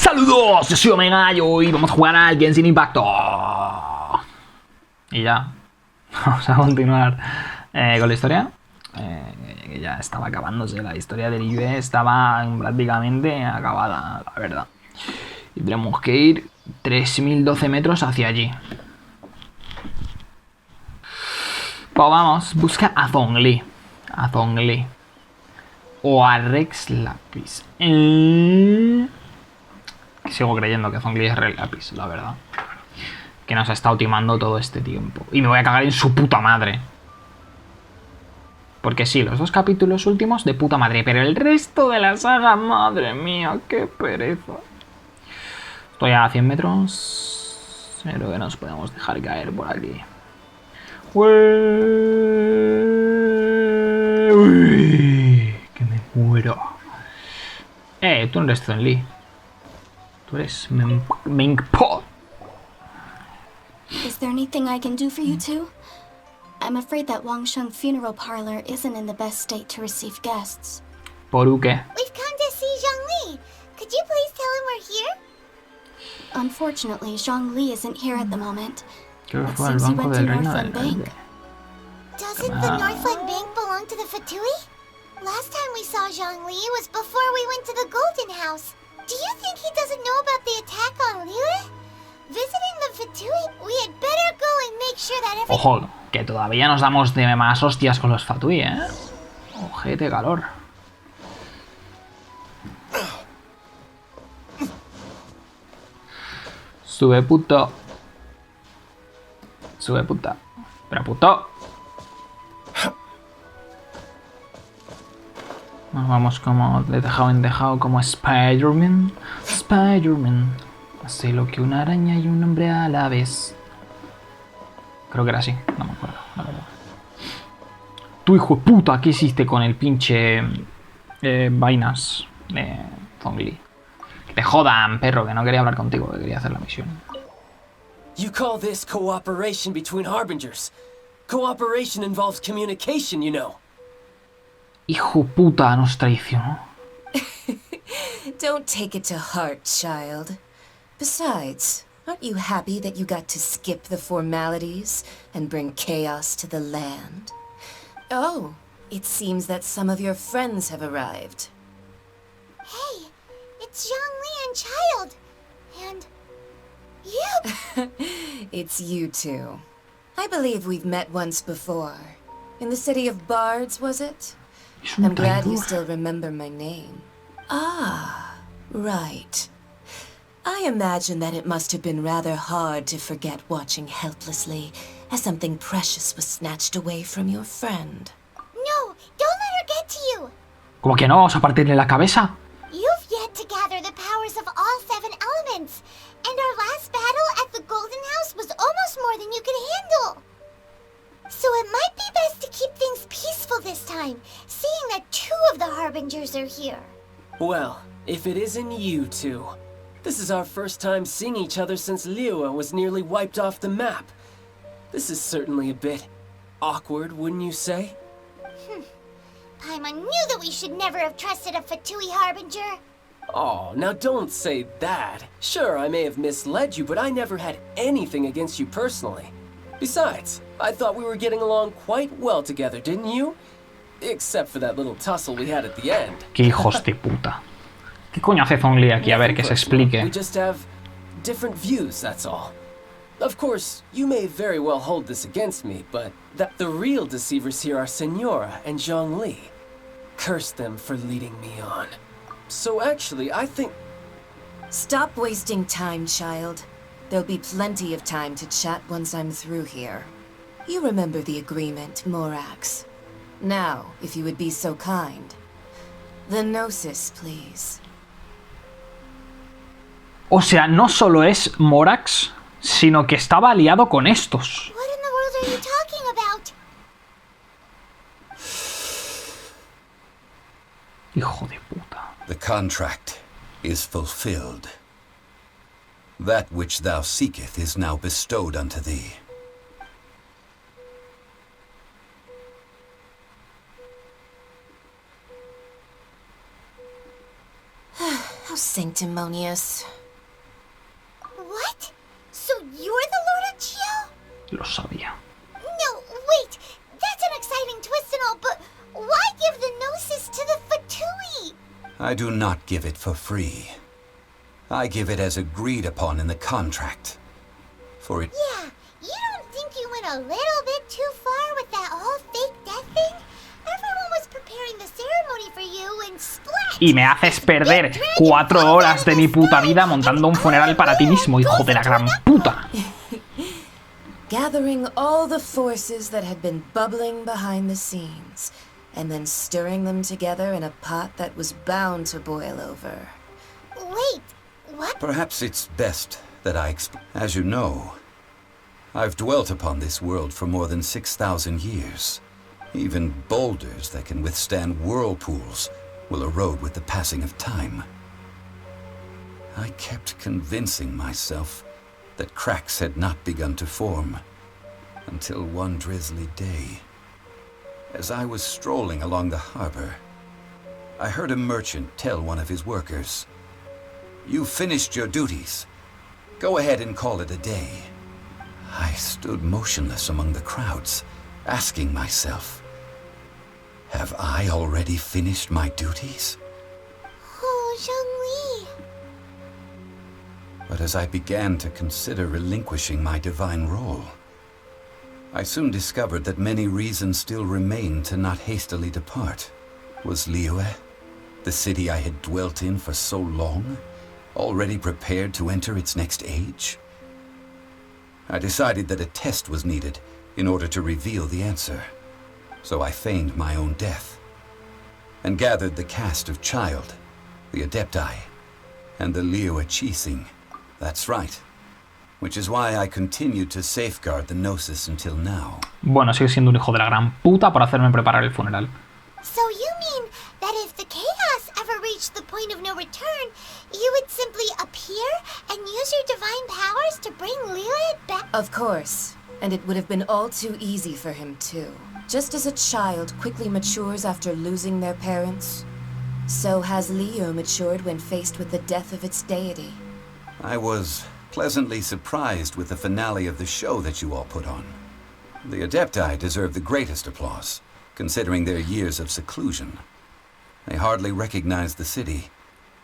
Saludos, yo soy Omega y hoy vamos a jugar al Genshin Impact. Y ya, vamos a continuar con la historia. Que ya estaba acabándose, la historia del IBE estaba prácticamente acabada, la verdad. Y tenemos que ir 3012 metros hacia allí. Pues vamos, busca a Zhongli. A Zhongli. O a Rex Lapis. Sigo creyendo que Zhongli es Rex Lapis, la verdad. Que nos ha estado timando todo este tiempo. Y me voy a cagar en su puta madre. Porque sí, los dos capítulos últimos de puta madre. Pero el resto de la saga, madre mía, qué pereza. Estoy a 100 metros. Creo que nos podemos dejar caer por aquí. Uy, que me muero. Tú no eres Zhongli. Tú eres Mingpo. Is there anything I can do for you two? I'm afraid that Wangsheng funeral parlor isn't in the best state to receive guests. ¿Por qué? We've come to see Zhongli. Could you please tell him we're here? Unfortunately, Zhongli isn't here at the moment. Creo que It fue al seems he banco went to del Reino del Northland Bank. Norte. Doesn't the Northland Bank belong to the Fatui? Last time we saw Zhongli was before we went to the Golden House. Do you think he doesn't know about the attack on Liyue? Visiting the Fatui, we had better go and make sure that everything... Ojo, que todavía nos damos de más hostias con los Fatui, ¿eh? Ojete calor. Sube, puto. Sube, puta. Pero, puto. Nos vamos como de tejado en tejado, como Spider-Man. Spider-Man. Hace lo que una araña y un hombre a la vez. Creo que era así, no me acuerdo, la verdad. Tu hijo de puta, ¿qué hiciste con el pinche vainas de Zhongli? Que te jodan, perro, que no quería hablar contigo, que quería hacer la misión. You call this cooperation between harbingers? Cooperation involves communication, you know. Hijo puta, nos traicionó. Don't take it to heart, child. Besides, aren't you happy that you got to skip the formalities and bring chaos to the land? Oh, it seems that some of your friends have arrived. Hey, it's Zhongli and Child. And... you! It's you two. I believe we've met once before. In the city of Bards, was it? I'm glad you still remember my name. Ah, right. I imagine that it must have been rather hard to forget watching helplessly as something precious was snatched away from your friend. No, don't let her get to you! ¿Cómo que no? ¿Vamos a partirle la cabeza? You've yet to gather the powers of all 7 elements. And our last battle at the Golden House was almost more than you could handle. So it might be best to keep things peaceful this time, seeing that 2 of the Harbingers are here. Well, if it isn't you two. This is our first time seeing each other since Liyue was nearly wiped off the map. This is certainly a bit awkward, wouldn't you say? Paimon knew that we should never have trusted a Fatui Harbinger. Oh, now don't say that. Sure, I may have misled you, but I never had anything against you personally. Besides, I thought we were getting along quite well together, didn't you? Except for that little tussle we had at the end. Qué hijos de puta. ¿Qué coño hace Zhongli aquí? A ver, que se explique. We just have different views, that's all. Of course, you may very well hold this against me, but the real deceivers here are Senora and Zhongli. Curse them for leading me on. So actually, I think... Stop wasting time, child. There'll be plenty of time to chat once I'm through here. You remember the agreement, Morax. Now, if you would be so kind. The Gnosis, please. O sea, no solo es Morax, sino que estaba aliado con estos. What in the world are you talking about? Hijo de puta. The contract is fulfilled. That which thou seeketh is now bestowed unto thee. How sanctimonious. What? So you're the Lord of Chio? Lo sabía. No, wait. That's an exciting twist and all, but why give the Gnosis to the Fatui? I do not give it for free. I give it as agreed upon in the contract. For it... Yeah, you don't think you went a little bit too far with that whole fake death thing? Everyone was preparing the ceremony for you and splat! Y me haces perder 4 horas de mi puta vida montando un funeral para ti mismo, hijo de la gran puta. Gathering all the forces that had been bubbling behind the scenes, and then stirring them together in a pot that was bound to boil over. Wait, what? Perhaps it's best that I explain. As you know, I've dwelt upon this world for more than 6,000 years. Even boulders that can withstand whirlpools will erode with the passing of time. I kept convincing myself that cracks had not begun to form, until one drizzly day, as I was strolling along the harbor, I heard a merchant tell one of his workers, "You've finished your duties. Go ahead and call it a day." I stood motionless among the crowds, asking myself, have I already finished my duties? Oh, Zhongli. But as I began to consider relinquishing my divine role, I soon discovered that many reasons still remained to not hastily depart. Was Liyue, the city I had dwelt in for so long, already prepared to enter its next age? I decided that a test was needed in order to reveal the answer. So I feigned my own death, and gathered the cast of Child, the Adepti, and the Liyue Chising. That's right. Which is why I continued to safeguard the Gnosis until now. Bueno, sigue siendo un hijo de la gran puta por hacerme preparar el funeral. So you mean that if the chaos ever reached the point of no return, you would simply appear and use your divine powers to bring Liyue back? Of course, and it would have been all too easy for him too. Just as a child quickly matures after losing their parents, so has Liyue matured when faced with the death of its deity. I was pleasantly surprised with the finale of the show that you all put on. The Adepti deserve the greatest applause, considering their years of seclusion. They hardly recognized the city,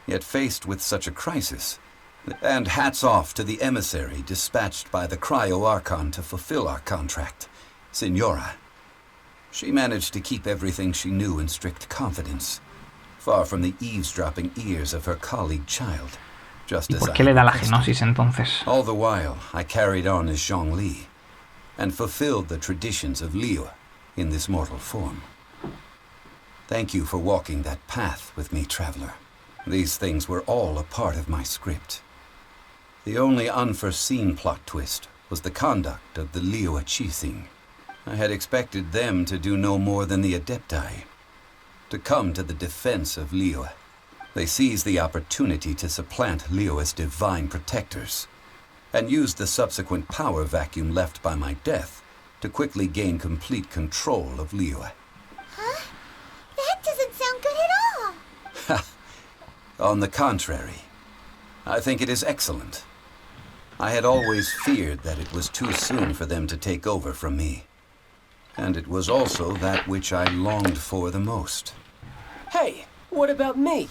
yet faced with such a crisis. And hats off to the emissary dispatched by the Cryo-Archon to fulfill our contract, Signora. She managed to keep everything she knew in strict confidence, far from the eavesdropping ears of her colleague Child, just ¿Y as por I qué le da la requested. genosis entonces? All the while, I carried on as Zhongli, and fulfilled the traditions of Liyue in this mortal form. Thank you for walking that path with me, traveler. These things were all a part of my script. The only unforeseen plot twist was the conduct of the Liyue Chising. I had expected them to do no more than the Adepti, to come to the defense of Liyue. They seized the opportunity to supplant Liyue's divine protectors, and used the subsequent power vacuum left by my death to quickly gain complete control of Liyue. Huh? That doesn't sound good at all. On the contrary, I think it is excellent. I had always feared that it was too soon for them to take over from me. And it was also that which I longed for the most. Hey, what about me?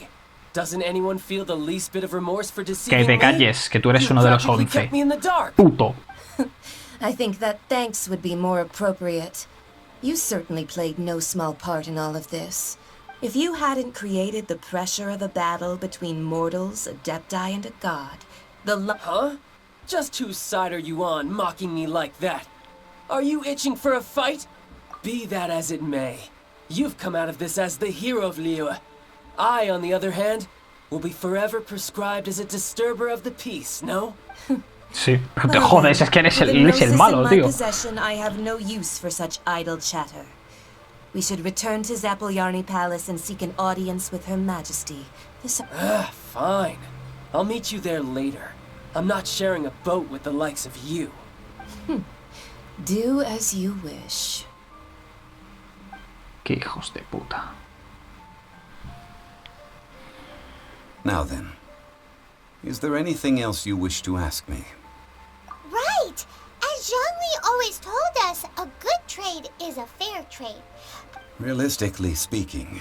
Doesn't anyone feel the least bit of remorse for Que deceiving te me? calles, que tú eres You uno de los practically 11. kept me in the dark. Puto. I think that thanks would be more appropriate. You certainly played no small part in all of this. If you hadn't created the pressure of a battle between mortals, Adepti, and a god, Huh? Just whose side are you on, mocking me like that? Are you itching for a fight? Be that as it may, you've come out of this as the hero of Liyue. I, on the other hand, will be forever prescribed as a disturber of the peace, no? Sí, pero te jodes, es que eres el malo, tío. possession, I have no use for such idle chatter. We should return to Zappolyarny Palace and seek an audience with Her Majesty. Fine. I'll meet you there later. I'm not sharing a boat with the likes of you. Do as you wish. Qué hijos de puta. Now then, Is there anything else you wish to ask me? Right! As Zhongli always told us, a good trade is a fair trade. Realistically speaking,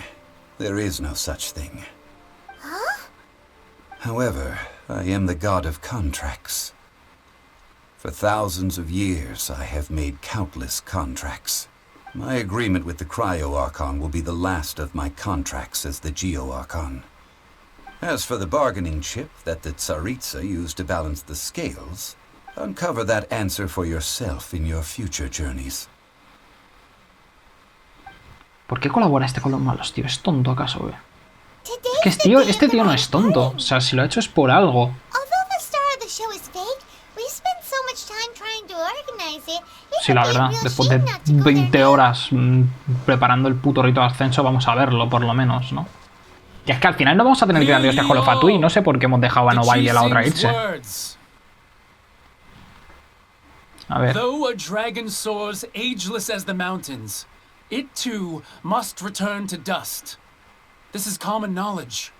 there is no such thing. Huh? However, I am the god of contracts. For thousands of years, I have made countless contracts. My agreement with the Cryo-Archon will be the last of my contracts as the Geo-Archon. As for the bargaining chip that the Tsaritsa used to balance the scales, uncover that answer for yourself in your future journeys. ¿Por qué colabora este con los malos, tío? ¿Es tonto acaso, güey? Today's Que este tío no es tonto. O sea, si lo ha hecho es por algo. Although the star of the show is fake, we spent so much time trying to organize it. Sí, la verdad. Después de 20 horas preparando el puto rito de ascenso, vamos a verlo, por lo menos, ¿no? Y es que al final no vamos a tener que dar Dios de Jolofatu y no sé por qué hemos dejado a Nova y a la otra irse. A ver. Though a dragon soars ageless as the mountains, it too must return to dust. This is common knowledge.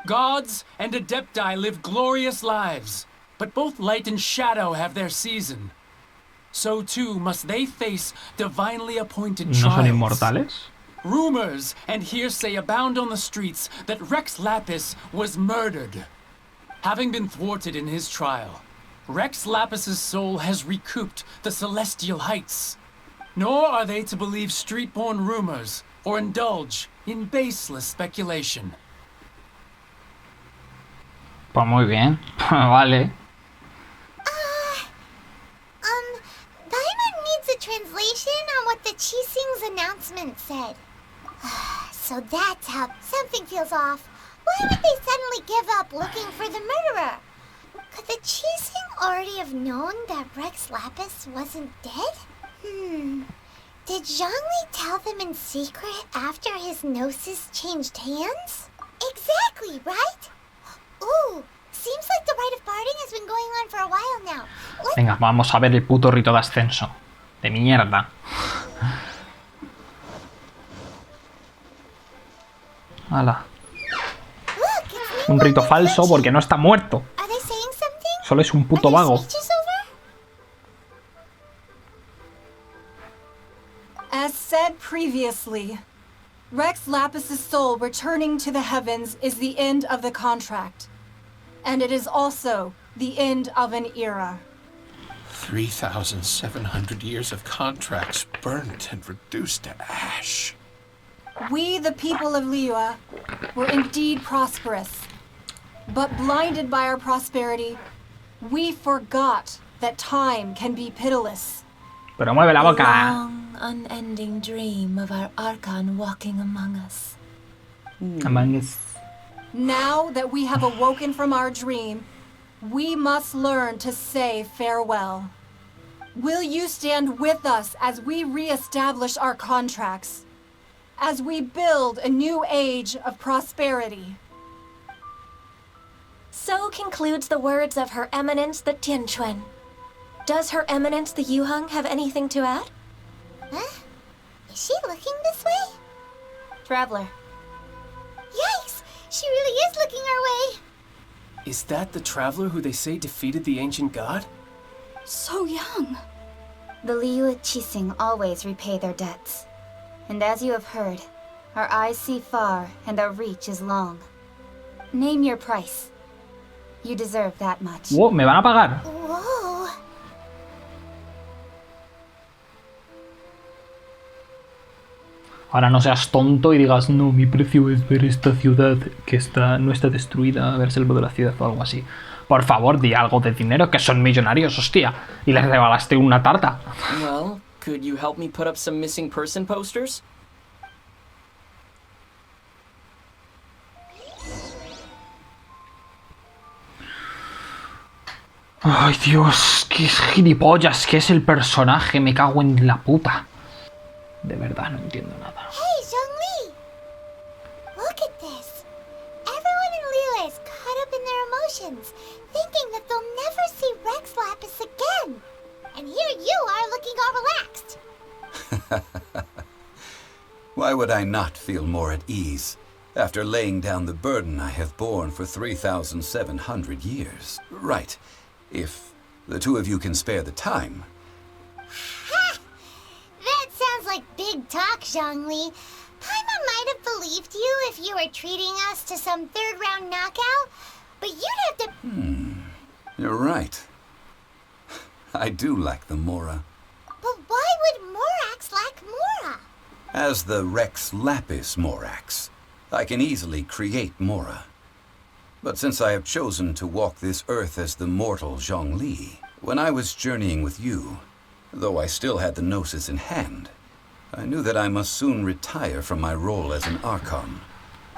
Gods and Adepti live glorious lives, but both light and shadow have their season. So too must they face divinely appointed ¿No son trials. inmortales? Rumors and hearsay abound on the streets that Rex Lapis was murdered. Having been thwarted in his trial, Rex Lapis's soul has recouped the celestial heights. Nor are they to believe street-born rumors or indulge in baseless speculation. Pues muy bien. Vale. Diamond needs a translation on what the Qixing's announcement said. So that's how something feels off. Why would they suddenly give up looking for the murderer? Could the Qixing already have known that Rex Lapis wasn't dead? Did Zhongli tell them in secret after his gnosis changed hands? Exactly, right? Ooh, seems like the rite of parting has been going on for a while now. Venga, vamos a ver el puto rito de ascenso. De mierda. Hala. Look, it's Un rito falso porque no está muerto. Are they saying something? Solo es un Are puto their vago. speeches over? As said previously, Rex Lapis's soul returning to the heavens is the end of the contract. And it is also the end of an era. 3,700 years of contracts burnt and reduced to ash. We, the people of Liyue, were indeed prosperous. But blinded by our prosperity, we forgot that time can be pitiless. Pero mueve la boca. Long, unending dream of our Archon walking among us. Among us. Now that we have awoken from our dream, we must learn to say farewell. Will you stand with us as we re-establish our contracts? As we build a new age of prosperity? So concludes the words of Her Eminence the Tianquan. Does Her Eminence the Yuheng have anything to add? Huh? Is she looking this way? Traveler. Yikes! She really is looking our way! Is that the traveler who they say defeated the ancient god? So young. The Liyue Qixing always repay their debts. And as you have heard, our eyes see far and our reach is long. Name your price. You deserve that much. Oh, me van a pagar. Whoa! Ahora no seas tonto y digas, no, mi precio es ver esta ciudad que no está destruida, ver el de la ciudad o algo así. Por favor, di algo de dinero, que son millonarios, hostia. Y les regalaste una tarta. Well, could you help me put up some missing person posters? Ay, Dios, qué gilipollas, que es el personaje, me cago en la puta. De verdad, no entiendo nada. Hey, Zhongli! Look at this. Everyone in Liyue is caught up in their emotions, thinking that they'll never see Rex Lapis again. And here you are looking all relaxed. Why would I not feel more at ease? After laying down the burden I have borne for 3,700 years. Right. If the two of you can spare the time. Ha! That sounds like big talk, Zhongli. Paimon might have believed you if you were treating us to some third-round knockout, but you'd have to... You're right. I do lack the Mora. But why would Morax lack Mora? As the Rex Lapis Morax, I can easily create Mora. But since I have chosen to walk this earth as the mortal Zhongli, when I was journeying with you, though I still had the Gnosis in hand, I knew that I must soon retire from my role as an Archon.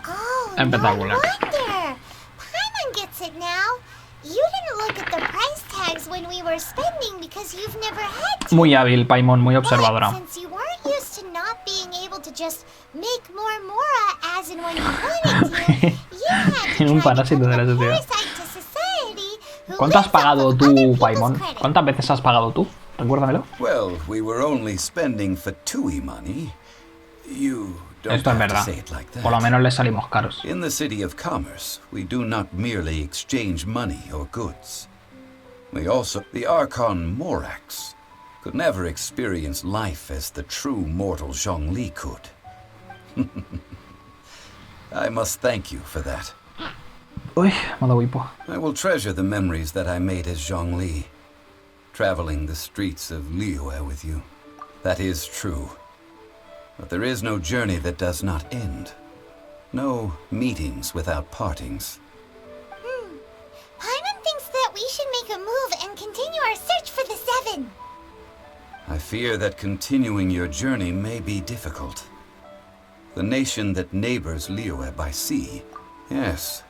Oh, no wonder! Paimon gets it now. You didn't look at the price tags when we were spending because you've never had to. Muy hábil, Paimon, muy observadora. But since you weren't used to not being able to just make more Mora as and when you wanted to, you had to Un try to parásito put de la the sociedad. parasite to society who ¿Cuánto has lives off pagado of tú, other Paimon? people's credit. ¿Cuántas veces has pagado tú? Recuérdamelo. Well, we were only spending Fatui money. You don't Esto es have to verdad. say it like that. Por lo menos le salimos caros. In the City of Commerce, we do not merely exchange money or goods. We also, the Archon Morax, could never experience life as the true mortal Zhongli could. I must thank you for that. Uy, me da hipo. I will treasure the memories that I made as Zhongli, traveling the streets of Liyue with you. That is true. But there is no journey that does not end. No meetings without partings. Paimon thinks that we should make a move and continue our search for the Seven. I fear that continuing your journey may be difficult. The nation that neighbors Liyue by sea, yes,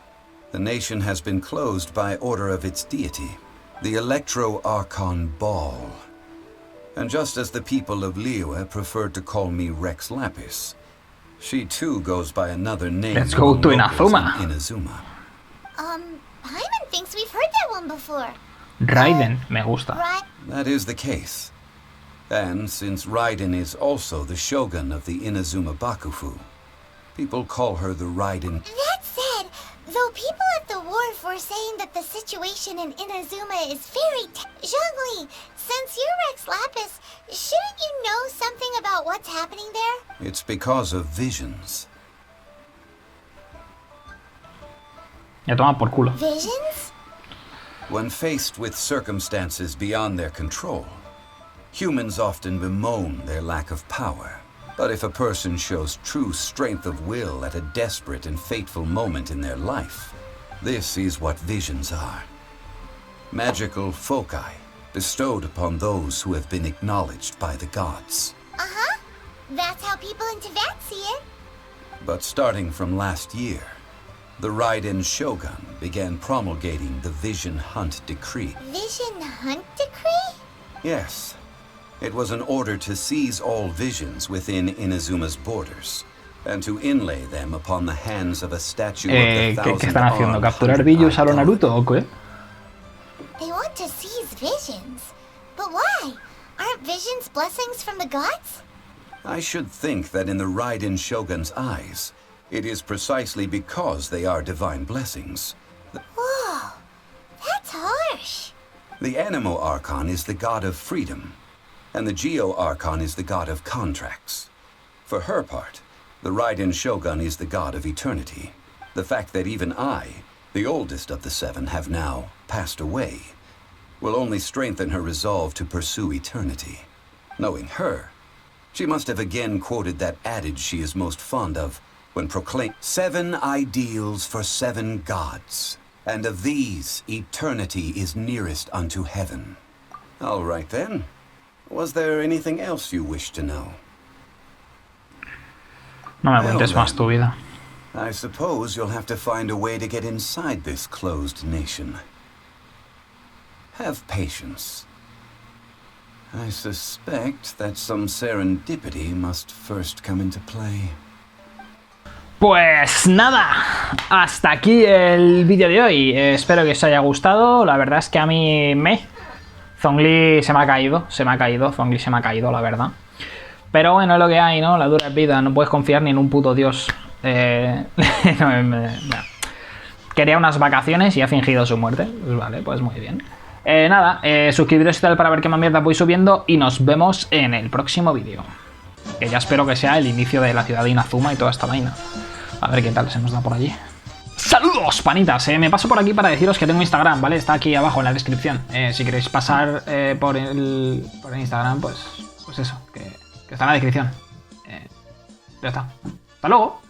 the nation has been closed by order of its deity, the Electro-Archon Ball. And just as the people of Liyue preferred to call me Rex Lapis, she too goes by another name. Let's go to Inazuma. Inazuma. Paimon thinks we've heard that one before. Raiden, me gusta. Right? That is the case. And since Raiden is also the shogun of the Inazuma Bakufu, people call her the Raiden. That said, though people at the wharf were saying that the situation in Inazuma is very Zhongli, since you're Rex Lapis, shouldn't you know something about what's happening there? It's because of visions. Ya toma por culo. Visions? When faced with circumstances beyond their control, humans often bemoan their lack of power. But if a person shows true strength of will at a desperate and fateful moment in their life, this is what visions are. Magical foci bestowed upon those who have been acknowledged by the gods. Uh-huh. That's how people in Teyvat see it. But starting from last year, the Raiden Shogun began promulgating the Vision Hunt Decree. Vision Hunt Decree? Yes. It was an order to seize all visions within Inazuma's borders, and to inlay them upon the hands of a statue of the thousand ¿Qué están haciendo? ¿Capturar villos a lo Naruto o qué? They want to seize visions. But why? Aren't visions blessings from the gods? I should think that in the Raiden Shogun's eyes, it is precisely because they are divine blessings. Whoa, that's harsh. The Animo Archon is the god of freedom, and the Geo Archon is the god of contracts. For her part, the Raiden Shogun is the god of eternity. The fact that even I, the oldest of the seven, have now passed away, will only strengthen her resolve to pursue eternity. Knowing her, she must have again quoted that adage she is most fond of when proclaimed, 7 ideals for 7 gods, and of these eternity is nearest unto heaven. All right then. Was there anything else you wished to know? No me cuentes más tu vida. I suppose you'll have to find a way to get inside this closed nation. Have patience. I suspect that some serendipity must first come into play. Pues nada, hasta aquí el vídeo de hoy. Espero que os haya gustado. La verdad es que a mí Zhongli se me ha caído, Zhongli se me ha caído, la verdad. Pero bueno, es lo que hay, ¿no? La dura es vida, no puedes confiar ni en un puto dios. Quería unas vacaciones y ha fingido su muerte. Pues vale, pues muy bien. Nada, suscribiros y tal para ver qué más mierda voy subiendo y nos vemos en el próximo vídeo. Que ya espero que sea el inicio de la ciudad de Inazuma y toda esta vaina. A ver qué tal se nos da por allí. ¡Saludos, panitas! Me paso por aquí para deciros que tengo Instagram, ¿vale? Está aquí abajo en la descripción. Si queréis pasar por el Instagram, pues eso, que está en la descripción. Ya está. ¡Hasta luego!